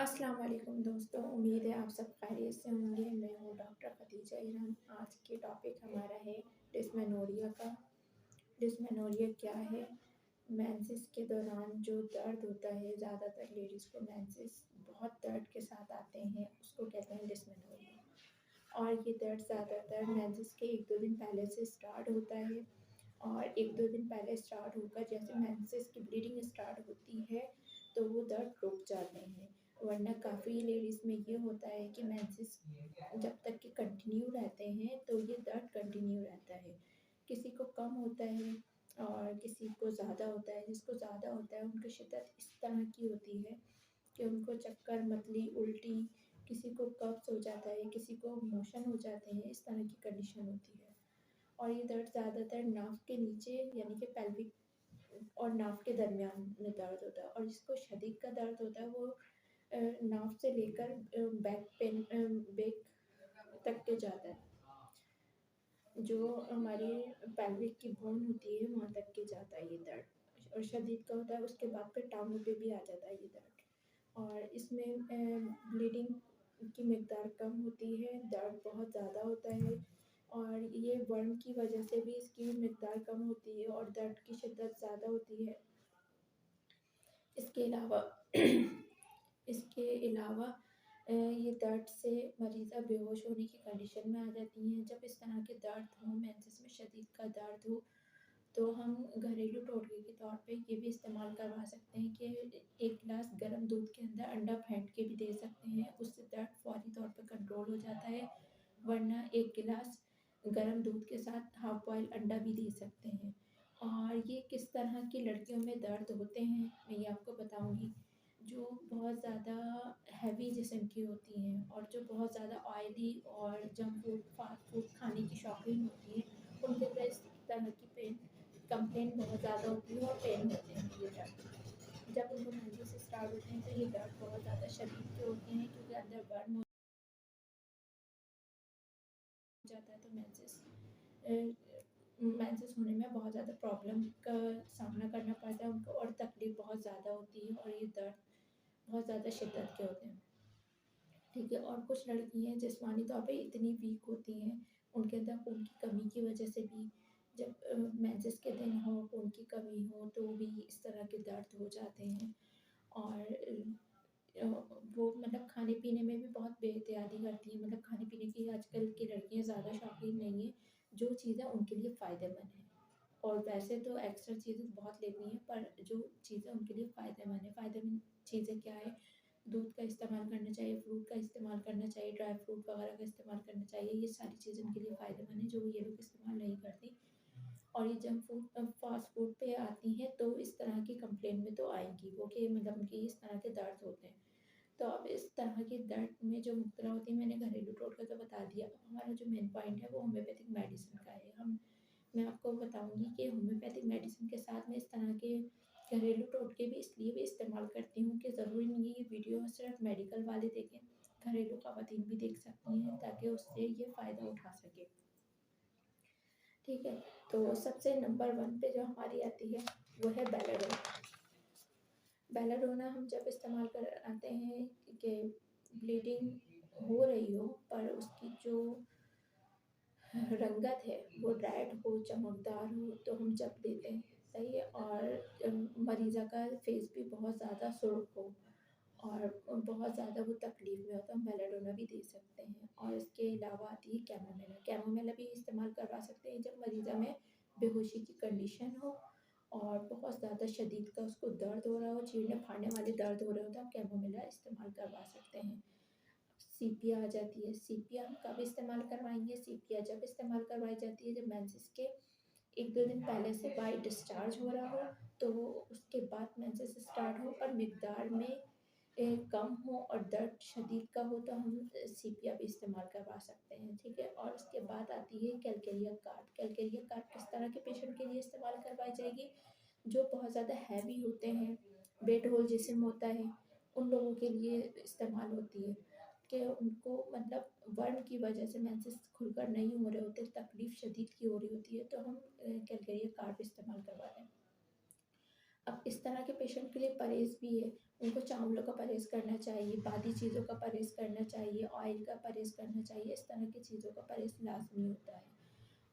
अस्सलाम वालेकुम दोस्तों, उम्मीद है आप सब खैरियत से होंगे। मैं हूँ डॉक्टर खदीजा इरम। आज के टॉपिक हमारा है डिस्मेनोरिया का। डिस्मेनोरिया क्या है? मेंसेस के दौरान जो दर्द होता है, ज़्यादातर लेडीज़ को मेंसेस बहुत दर्द के साथ आते हैं, उसको कहते हैं डिस्मेनोरिया। और ये दर्द ज़्यादातर मेंसेस के 1-2 दिन पहले से स्टार्ट होता है और 1-2 दिन पहले स्टार्ट होकर जैसे मेंसेस की ब्लीडिंग स्टार्ट होती है तो वो दर्द रुक जाते हैं। वरना काफ़ी लेडीज़ में ये होता है कि मेंसेस जब तक कि कंटिन्यू रहते हैं तो ये दर्द कंटिन्यू रहता है। किसी को कम होता है और किसी को ज़्यादा होता है। जिसको ज़्यादा होता है उनकी शिद्दत इस तरह की होती है कि उनको चक्कर, मतली, उल्टी, किसी को कब्ज़ हो जाता है, किसी को मोशन हो जाते हैं, इस तरह की कंडीशन होती है। और ये दर्द ज़्यादातर नाक के नीचे यानी कि पेल्विक और नाक के दरमियान में दर्द होता है। और जिसको शदीद का दर्द होता है वो नाक से लेकर बैक तक के जाता है। जो हमारी पेल्विक की बोन होती है वहाँ तक के जाता है ये दर्द। और शदीद का होता है उसके बाद फिर टाँगों पे भी आ जाता है ये दर्द। और इसमें ब्लीडिंग की मिक़दार कम होती है, दर्द बहुत ज़्यादा होता है और ये वर्म की वजह से भी इसकी मिक़दार कम होती है और दर्द की शिद्दत ज़्यादा होती है। इसके अलावा इसके अलावा ये दर्द से मरीज़ा बेहोश होने की कंडीशन में आ जाती हैं। जब इस तरह के दर्द हों, मेंसेस में शदीद का दर्द हो, तो हम घरेलू टोटके के तौर पे ये भी इस्तेमाल करवा सकते हैं कि 1 गिलास गर्म दूध के अंदर अंडा फेंट के भी दे सकते हैं, उससे दर्द फ़ौरी तौर पे कंट्रोल हो जाता है। वरना 1 गिलास गर्म दूध के साथ हाफ़ बॉयल अंडा भी दे सकते हैं। और ये किस तरह की लड़कियों में दर्द होते हैं, मैं ये आपको बताऊँगी। जो बहुत ज़्यादा हेवी जिस्म की होती हैं और जो बहुत ज़्यादा ऑयली और जंक फूड, फ़ास्ट फूड खाने की शौकीन होती हैं, उनके अंदर इस तरह की पेन कंप्लेंट बहुत ज़्यादा होती है और पेन होते हैं ये दर्द। जब उनको मेंसेस स्टार्ट होते हैं तो ये दर्द बहुत ज़्यादा शदीद के होते हैं क्योंकि अंदर बर्न हो जाता है तो मेंसेस होने में बहुत ज़्यादा प्रॉब्लम का सामना करना पड़ता है उनको और तकलीफ़ बहुत ज़्यादा होती है और ये दर्द बहुत ज़्यादा शिद्दत के होते हैं। ठीक है। और कुछ लड़कियाँ जिस्मानी तौर पे इतनी वीक होती हैं, उनके अंदर खून की कमी की वजह से भी जब मेंसेस के दिन हो, खून की कमी हो तो भी इस तरह के दर्द हो जाते हैं। और वो मतलब खाने-पीने में भी बहुत बेहतियाती करती हैं, मतलब खाने-पीने की आजकल की लड़कियाँ ज़्यादा शौकीन नहीं हैं, जो चीज़ें उनके लिए फ़ायदेमंद हैं। और वैसे तो एक्स्ट्रा चीज़ें बहुत लेती हैं, पर जो चीज़ें उनके लिए फ़ायदेमंद है, फ़ायदेमंद चीज़ें क्या है? दूध का इस्तेमाल करना चाहिए, फ्रूट का इस्तेमाल करना चाहिए, ड्राई फ्रूट वगैरह का इस्तेमाल करना चाहिए। ये सारी चीज़ें उनके लिए फ़ायदेमंद है, जो ये लोग इस्तेमाल नहीं करती। और ये जंक फूड फ़ास्ट फूड पे आती हैं, तो इस तरह की कंप्लेंट में तो आएँगी वो कि मतलब उनकी इस तरह के दर्द होते हैं। तो अब इस तरह के दर्द में जो मुब्तला होती है, मैंने घरेलू टोटका तो बता दिया। हमारा जो मेन पॉइंट है वो होम्योपैथिक मेडिसिन का है। मैं आपको बताऊँगी कि होम्योपैथिक मेडिसिन के साथ में इस तरह के घरेलू टोटके भी इसलिए भी इस्तेमाल करती हूँ कि ज़रूरी नहीं है ये वीडियो सिर्फ मेडिकल वाले देखें, घरेलू ख़वातीन भी देख सकती हैं ताकि उससे ये फ़ायदा उठा सकें। ठीक है? तो सबसे नंबर 1 पे जो हमारी आती है वो है बेलाडोना। बेलाडोना हम जब इस्तेमाल कर आते हैं कि ब्लीडिंग हो रही हो पर उसकी जो रंगत है वो रेड हो, चमकदार हो तो हम जब देते हैं, सही है। और मरीज़ा का फेस भी बहुत ज़्यादा सुर्ख हो और बहुत ज़्यादा वो तकलीफ़ में हो तो हम बेलाडोना भी दे सकते हैं। और इसके अलावा आती है कैमोमिला। कैमोमिला भी इस्तेमाल करवा सकते हैं जब मरीज़ा में बेहोशी की कंडीशन हो और बहुत ज़्यादा शदीद का उसको दर्द हो रहा हो, चीरने-फाड़ने वाले दर्द हो रहे हो तो आप कैमोमिला इस्तेमाल करवा सकते हैं। सीपिया आ जाती है, सीपिया हम कब इस्तेमाल करवाएँगे? सीपिया जब इस्तेमाल करवाई जाती है जब मेंसेस के 1-2 दिन पहले से वाइट डिस्चार्ज हो रहा हो, तो उसके बाद मेंसेस स्टार्ट हो और मिक़दार में कम हो और दर्द शदीद का हो तो हम सीपिया भी इस्तेमाल करवा सकते हैं, ठीक है। और उसके बाद आती है कैलकेरिया कार्ड। कैलकेरिया कार्ड किस तरह के पेशेंट के लिए इस्तेमाल करवाई जाएगी? जो बहुत ज़्यादा हैवी होते हैं, वेट होल जिस्म होता है, उन लोगों के लिए इस्तेमाल होती है कि उनको मतलब वर्म की वजह से मेंसेस खुलकर नहीं हो रहे होते, तकलीफ़ शदीद की हो रही होती है, तो हम कैलकेरिया कार्ड इस्तेमाल करवा दें। अब इस तरह के पेशेंट के लिए परहेज़ भी है, उनको चावलों का परहेज़ करना चाहिए, बादी चीज़ों का परहेज़ करना चाहिए, ऑयल का परहेज़ करना चाहिए, इस तरह की चीज़ों का परहेज़ लाज़मी होता है।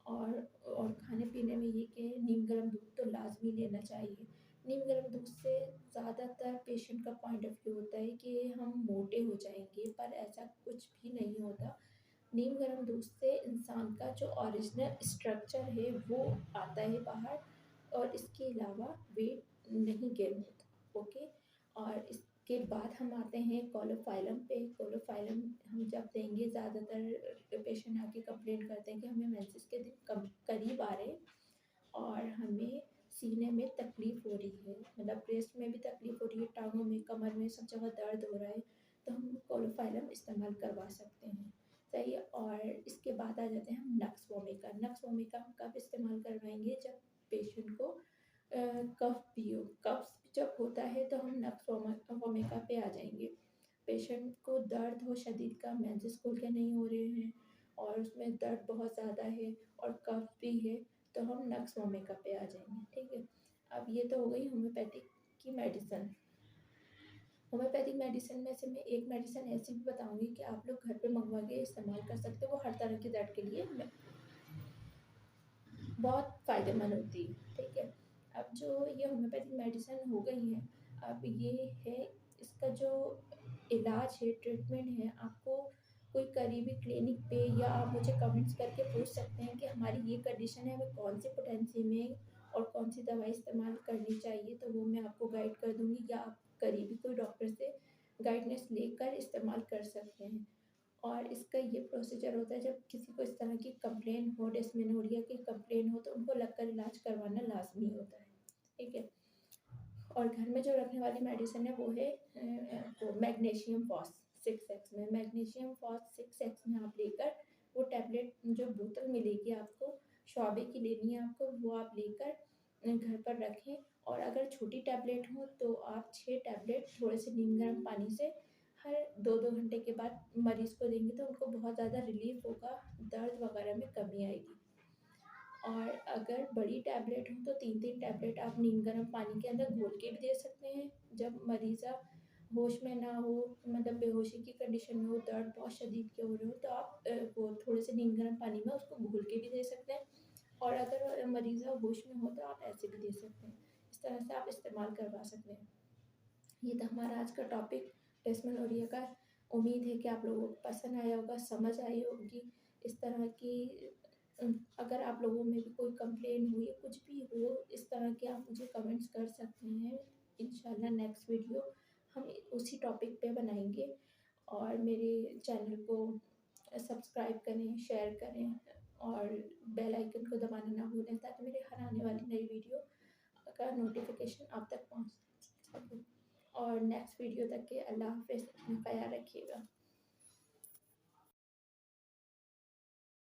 और खाने-पीने में ये कि नीम गर्म दूध तो लाज़मी लेना चाहिए। नीम गर्म दूध से ज़्यादातर पेशेंट का पॉइंट ऑफ व्यू होता है कि हम मोटे हो जाएँगे, पर ऐसा कुछ भी नहीं होता। नीम गर्म दूध से इंसान का जो ओरिजिनल स्ट्रक्चर है वो आता है बाहर, और इसके अलावा वेट नहीं गेन होता। ओके। और इसके बाद हम आते हैं कोलोफाइलम पे। कोलोफाइलम हम जब देंगे, ज़्यादातर पेशेंट आके कंप्लेंट करते हैं कि हमें मेंसेस के दिन कम करीब आ रहे हैं और हमें सीने में तकलीफ़ हो रही है, मतलब ब्रेस्ट में भी तकलीफ़ हो रही है, टाँगों में, कमर में, सब जगह दर्द हो रहा है, तो हम कोलोफाइलम इस्तेमाल करवा सकते हैं। सही है। और इसके बाद आ जाते हैं हम नक्स वोमिका। नक्स वोमिका हम कब इस्तेमाल करवाएँगे, जब पेशेंट को कफ भी हो। कफ जब होता है तो हम नक्स वोमिका पे आ जाएँगे। पेशेंट को दर्द हो शदीद का, मेंसेस खुल के नहीं हो रहे हैं और उसमें दर्द बहुत ज़्यादा है और कफ भी है, तो हम नक्स वोमिका पे आ जाएँगे, ठीक है। अब ये तो हो गई होम्योपैथिक की मेडिसिन। होम्योपैथिक मेडिसिन में से मैं एक मेडिसिन ऐसी भी बताऊँगी कि आप लोग घर पे मँगवा के इस्तेमाल कर सकते हो, वो हर तरह के दर्द के लिए बहुत फ़ायदेमंद होती है, ठीक है। अब जो ये होम्योपैथिक मेडिसिन हो गई हैं, अब ये है, इसका जो इलाज है, ट्रीटमेंट है, आपको कोई करीबी क्लिनिक पे या आप मुझे कमेंट्स करके पूछ सकते हैं कि हमारी ये कंडीशन है, हमें कौन-सी पोटेंसी में और कौन-सी दवाई इस्तेमाल करनी चाहिए, तो वो मैं आपको गाइड कर दूँगी, या आप करीबी कोई डॉक्टर से गाइडेंस लेकर इस्तेमाल कर सकते हैं। और इसका ये प्रोसीजर होता है, जब किसी को इस तरह की कंप्लेन हो, डिस्मेनोरिया की कंप्लेन हो, तो उनको लगकर इलाज करवाना लाज़मी होता है, ठीक है। और घर में जो रखने वाली मेडिसिन है वो है वो मैग्नीशियम फॉस 6x में। मैग्नीशियम फॉस 6x में आप लेकर वो टैबलेट, जो बोतल मिलेगी आपको, शॉबे की लेनी है आपको, वो आप लेकर घर पर रखें। और अगर छोटी टैबलेट हो तो आप 6 टैबलेट थोड़े से नीम गर्म पानी से हर 2-2 घंटे के बाद मरीज़ को देंगे, तो उनको बहुत ज़्यादा रिलीफ़ होगा, दर्द वगैरह में कमी आएगी। और अगर बड़ी टैबलेट हो तो 3-3 टैबलेट आप नीम गर्म पानी के अंदर घोल के भी दे सकते हैं। जब मरीज़ा होश में ना हो, मतलब बेहोशी की कंडीशन में हो, दर्द बहुत शदीद के हो रहे हो, तो आप वो थोड़े से नीम गर्म पानी में उसको घोल के भी दे सकते हैं। और अगर मरीज़ा होश में हो तो आप ऐसे भी दे सकते हैं। इस तरह से आप इस्तेमाल करवा सकते हैं। ये था हमारा आज का टॉपिक, डिस्मेनोरिया का। उम्मीद है कि आप लोगों को पसंद आया होगा, समझ आई होगी। इस तरह की अगर आप लोगों में भी कोई कंप्लेन हो या कुछ भी हो इस तरह के, आप मुझे कमेंट्स कर सकते हैं। इंशाल्लाह नेक्स्ट वीडियो हम उसी टॉपिक पे बनाएँगे। और मेरे चैनल को सब्सक्राइब करें, शेयर करें और बेल आइकन को दबाना ना भूलें, ताकि मेरे हर आने वाली नई वीडियो का नोटिफ़िकेशन आप तक पहुँच सके। और नेक्स्ट वीडियो तक के अल्लाह हाफ़िज़, अपना ख़याल रखिएगा।